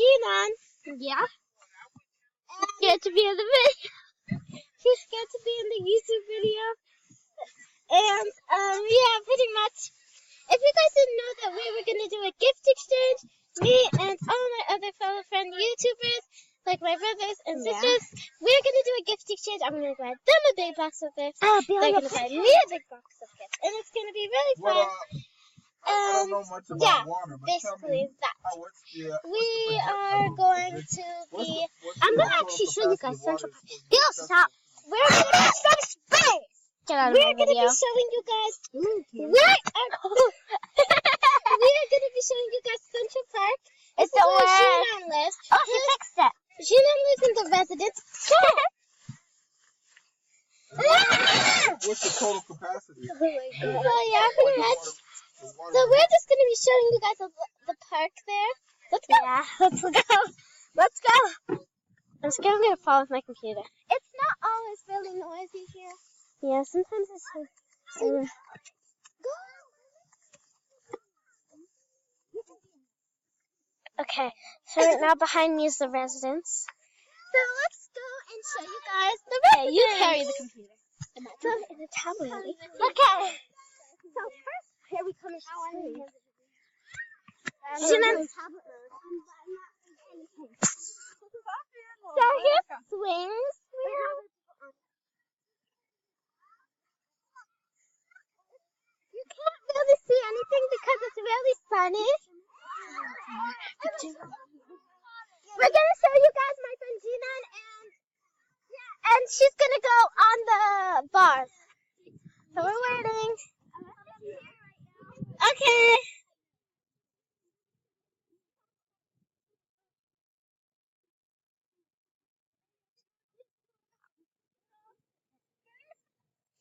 Jinan. Yeah. Scared to be in the video. She's scared to be in the YouTube video. And, yeah, pretty much. If you guys didn't know that we were going to do a gift exchange, me and all my other fellow friend YouTubers, like my brothers and sisters, we're going to do a gift exchange. I'm going to buy them a big box of gifts. They're going to buy me a big box of gifts. And it's going to be really fun. I don't know much about water, but basically that. We are what's going to be... I'm going to actually show you guys Central Park. Yo, stop. We're going to be some space. Get out of We're my going to video. be showing you guys... We're going to be showing you guys Central Park. It's the where way. Jinan lives. Oh, she fixed it. Jinan lives in the residence. What's the total capacity? So yeah, pretty much. So we're just going to be showing you guys the park there. Let's go. Yeah, let's go. Let's go. I'm scared I'm going to fall with my computer. It's not always really noisy here. Yeah, sometimes it's... Okay, so right now behind me is the residence. So let's go and show you guys the Okay, you carry the computer. in the tablet. Okay. So first, here we come into swing. Jinan. So here's swings. You can't really see anything because it's really sunny. We're gonna show you guys my friend Jinan, and she's gonna go on the bar. So we're waiting. Okay.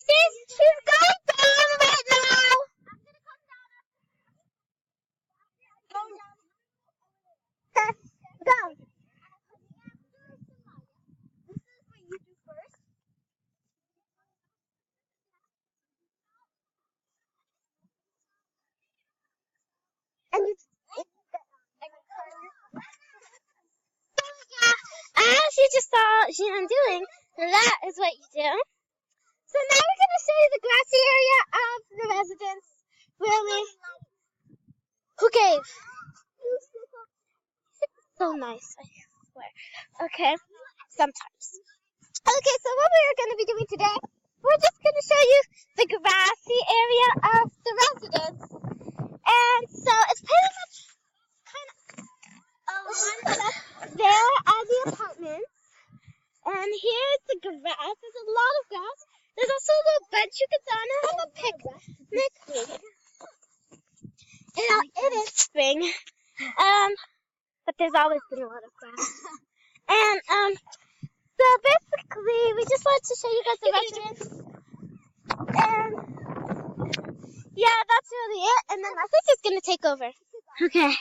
She's going down right now. Go. This is what you do first. And you As you just saw Jinan doing, that is what you do. So now we're going to show you the grassy area of the residence. Really? Who gave? So nice, I swear. Okay, sometimes. Okay, so what we're going to be doing today, we're just going to show you the grassy area of the residence. And so it's pretty much kind of there are the apartments. And here's the grass. There's a lot of grass. There's also a little bench you can sit on and have a picnic. It is spring. But there's always been a lot of grass. And, So basically, we just wanted to show you guys the residence. And yeah, that's really it. And then I think it's going to take over. Okay.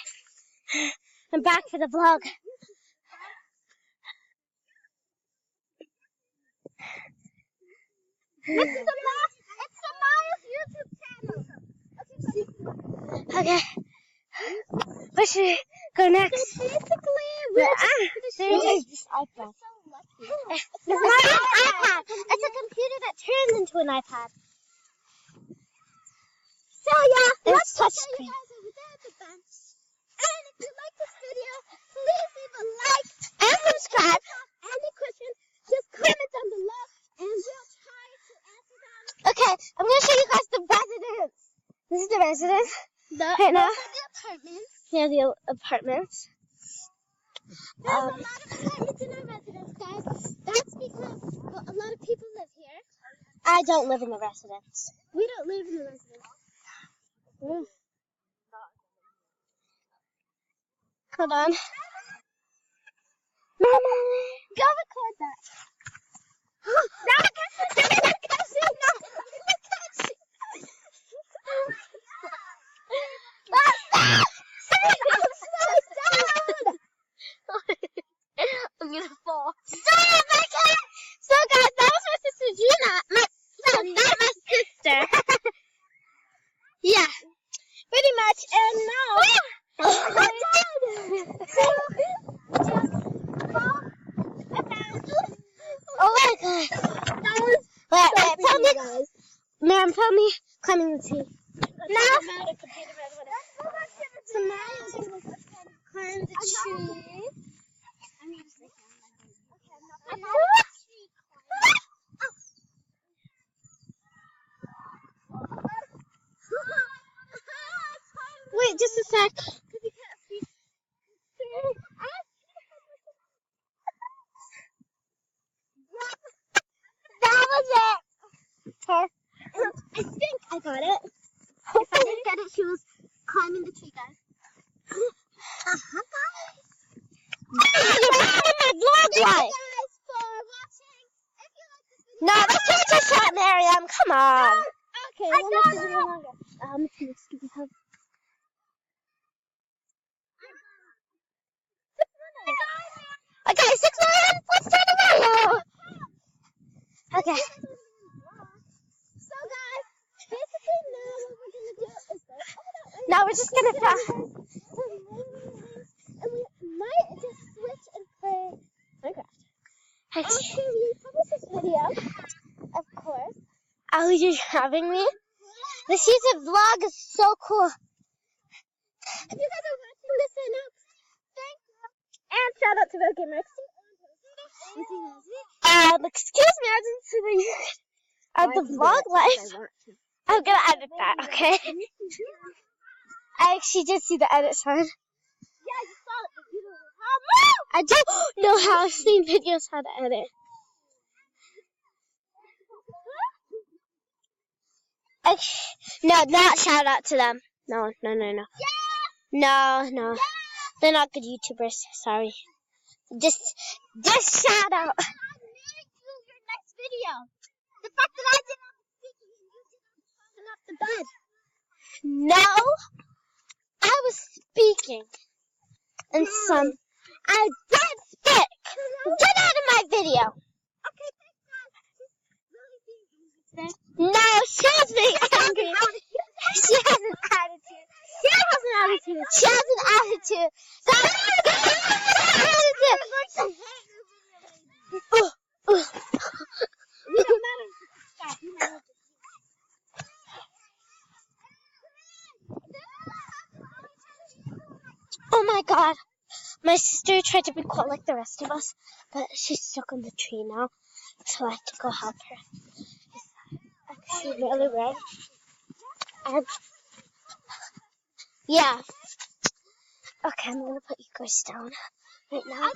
I'm back for the vlog. it's Samaya's YouTube channel. Okay. Where should we go next? So basically, we're There's this iPad. It's not an iPad. It's a computer that turns into an iPad. So yeah, It's touch show screen. you guys over there at the bench. And if you like this video, please leave a like And subscribe. Any questions, just comment down below, and we'll try to answer them. Okay, I'm going to show you guys the residence. This is the residence. Right now. Those are the apartments. Yeah, the apartments. There's a lot of apartments in our residence, guys. That's because a lot of people live here. I don't live in the residence. We don't live in the residence. Hold on. Mama, go record that. Now I can't catch you. No, I can't catch you. I'm gonna fall. Stop! I can't. So guys, that was my sister Gina. Not my sister. Yeah, pretty much. And now Oh my god. Wait, film me. Ma'am, film me climbing the tree. No. So Maria's gonna climb the tree. Wait, just a sec. That was it. Okay. I think I got it. If I didn't get it, she was climbing the tree, guys. Uh-huh, guys. My vlog life. Guys for watching. If you like this video, no, that's not just shot, Miriam. Come on. Okay, we'll make the video longer. Stupid help. Okay, 6 minutes. Let's turn the video. Okay. So guys, basically now what we're gonna do is now we're just gonna try. And we might just switch and play Minecraft. After we publish this video, of course. Oh, you're having me? The season vlog is so cool. If you guys are watching this, I know. Thank you. And shout out to Bill Gamer. Excuse me, I didn't see the vlog life. I'm gonna edit that, okay? I actually did see the edit sign. Yeah, you saw it, but you don't know how. I don't know how. I've seen videos how to edit. No, not shout out to them. No. Yeah. No. Yeah. They're not good YouTubers. Sorry. Just shout out. Your next video. The fact that I did not speak and you did not off the bed. No, I was speaking, and I did speak. Get out of my video. Okay, thanks, guys. No, she was being angry. She has an attitude. She has an attitude. Oh my god. My sister tried to be cool like the rest of us, but she's stuck on the tree now, so I have to go help her. It's actually really red. And yeah. Okay, I'm gonna put you guys down right now.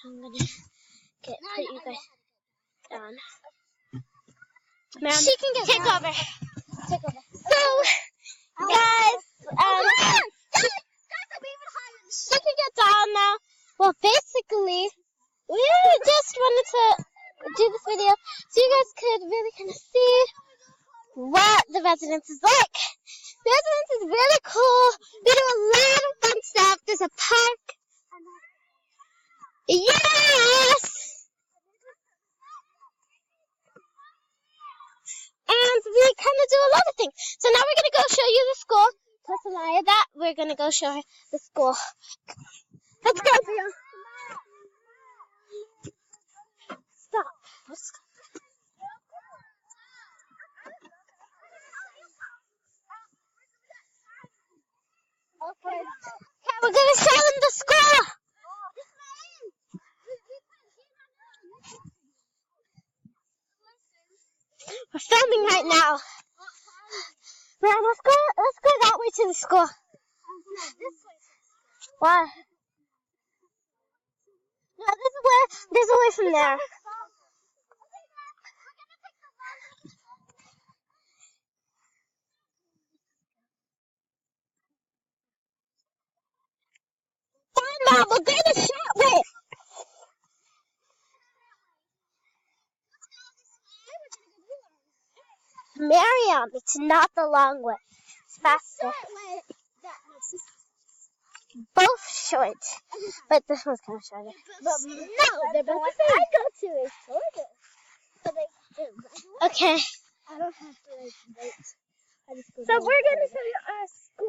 I'm gonna put you guys down. Ma'am, she can get take over. So, guys, she can get down now. Well, basically, we just wanted to do this video so you guys could really kind of see what the residence is like. The residence is really cool. We do a lot of fun stuff. There's a park. Yes! And we kind of do a lot of things. So now we're going to go show you the school. Plus Alaya that, we're going to go show her the school. Let's go, Theo. Stop. Let's go. Okay, we're going to show them the school. We're filming right now. Man, let's go that way to the school. Why? No, this is away from there. Fine, Mom, we'll go the short way. Miriam, it's not the long way. It's faster. Both short, but this one's kind of shorter. No, they're both the same. I go to is shorter. Okay. I don't have to wait. So we're going to show you our school.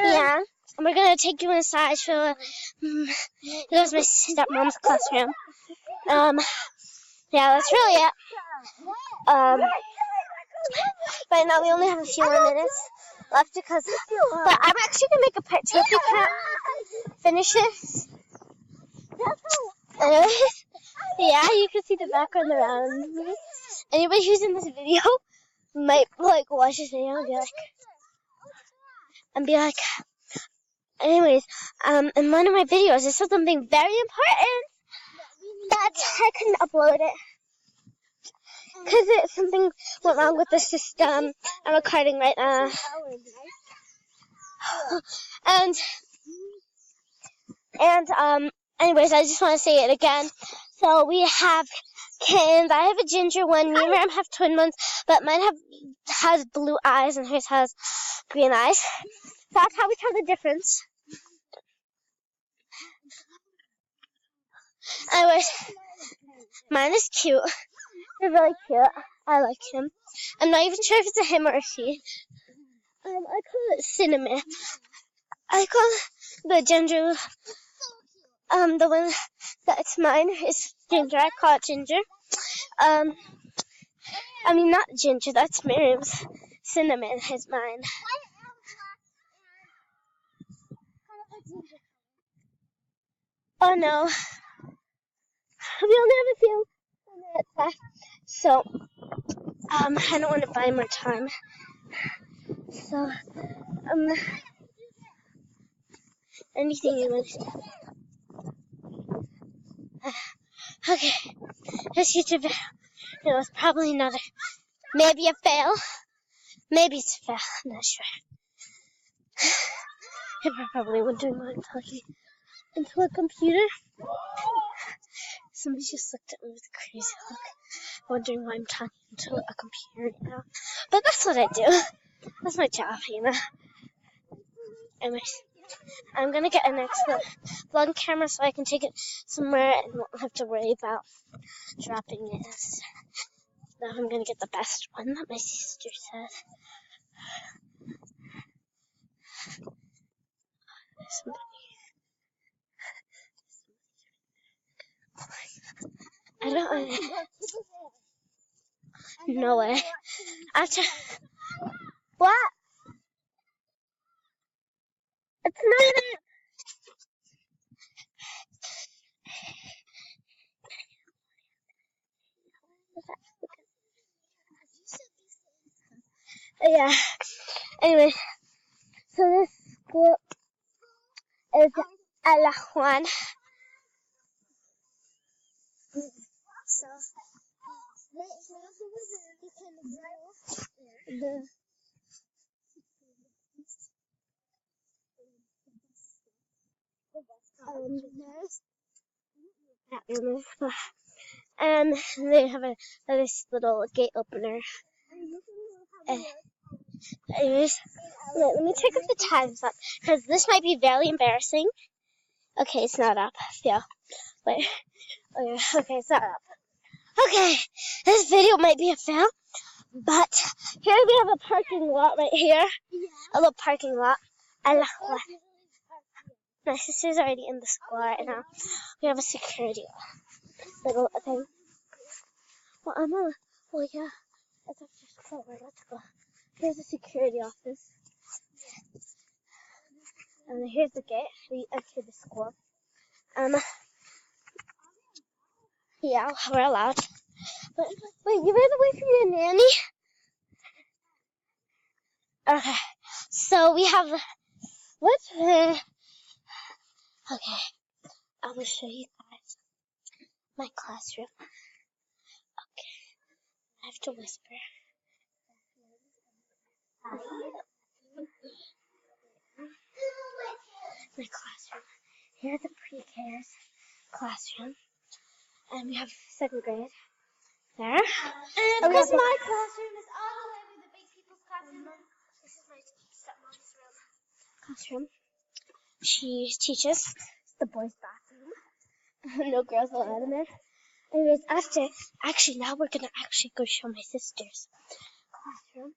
Yeah. And we're gonna take you inside. So, there's my stepmom's classroom. Yeah, that's really it. Right now we only have a few more minutes left because, but I'm actually gonna make a part 2 if you can't finish this. Anyways, yeah, you can see the background around me. Anybody who's in this video might like watch this video and be like, anyways, in one of my videos, I said something very important, but I couldn't upload it because something went wrong with the system. I'm recording right now, and anyways, I just want to say it again. So we have kittens. I have a ginger one. Me and Ram have twin ones, but mine has blue eyes and hers has green eyes. That's how we tell the difference. Anyways, mine is cute. They're really cute. I like him. I'm not even sure if it's a him or a she. I call it Cinnamon. I call the ginger, the one that's mine is Ginger. I call it Ginger. I mean not Ginger, that's Miriam's. Cinnamon is mine. Oh no. We only have a few minutes left. So, I don't want to buy more time. So, anything you want to okay. This YouTube video was probably another, maybe a fail. Maybe it's a fail. I'm not sure. You're probably wondering why I'm talking into a computer. Somebody just looked at me with a crazy look, wondering why I'm talking into a computer now. But that's what I do. That's my job, you know. Anyways, I'm gonna get an extra vlog camera so I can take it somewhere and won't have to worry about dropping it. Now I'm gonna get the best one that my sister said. I don't. No way. After what? It's not. Yeah. Anyway, so this school is Alajuan. So and they have this little gate opener. Anyways, let me check if the time's up, because this might be very embarrassing. Okay, it's not up. Yeah. Wait. Okay, it's not up. Okay, this video might be a fail, but here we have a parking lot right here. A little parking lot. My sister's already in the school right now. We have a security little thing. Well, well, yeah. It's after school. Let's go. Here's the security office. And here's the gate. We enter the school. Yeah, we're allowed. But wait, you ran away from your nanny? Okay. So we have okay. I will show you guys my classroom. Okay. I have to whisper. My classroom. Here's the pre-K's classroom. And we have 7th grade there. And because my classroom is all the way with the big people's classroom. This is my stepmom's classroom. She teaches. It's the boys' bathroom. No girls allowed in there. Anyways, now we're gonna actually go show my sister's classroom.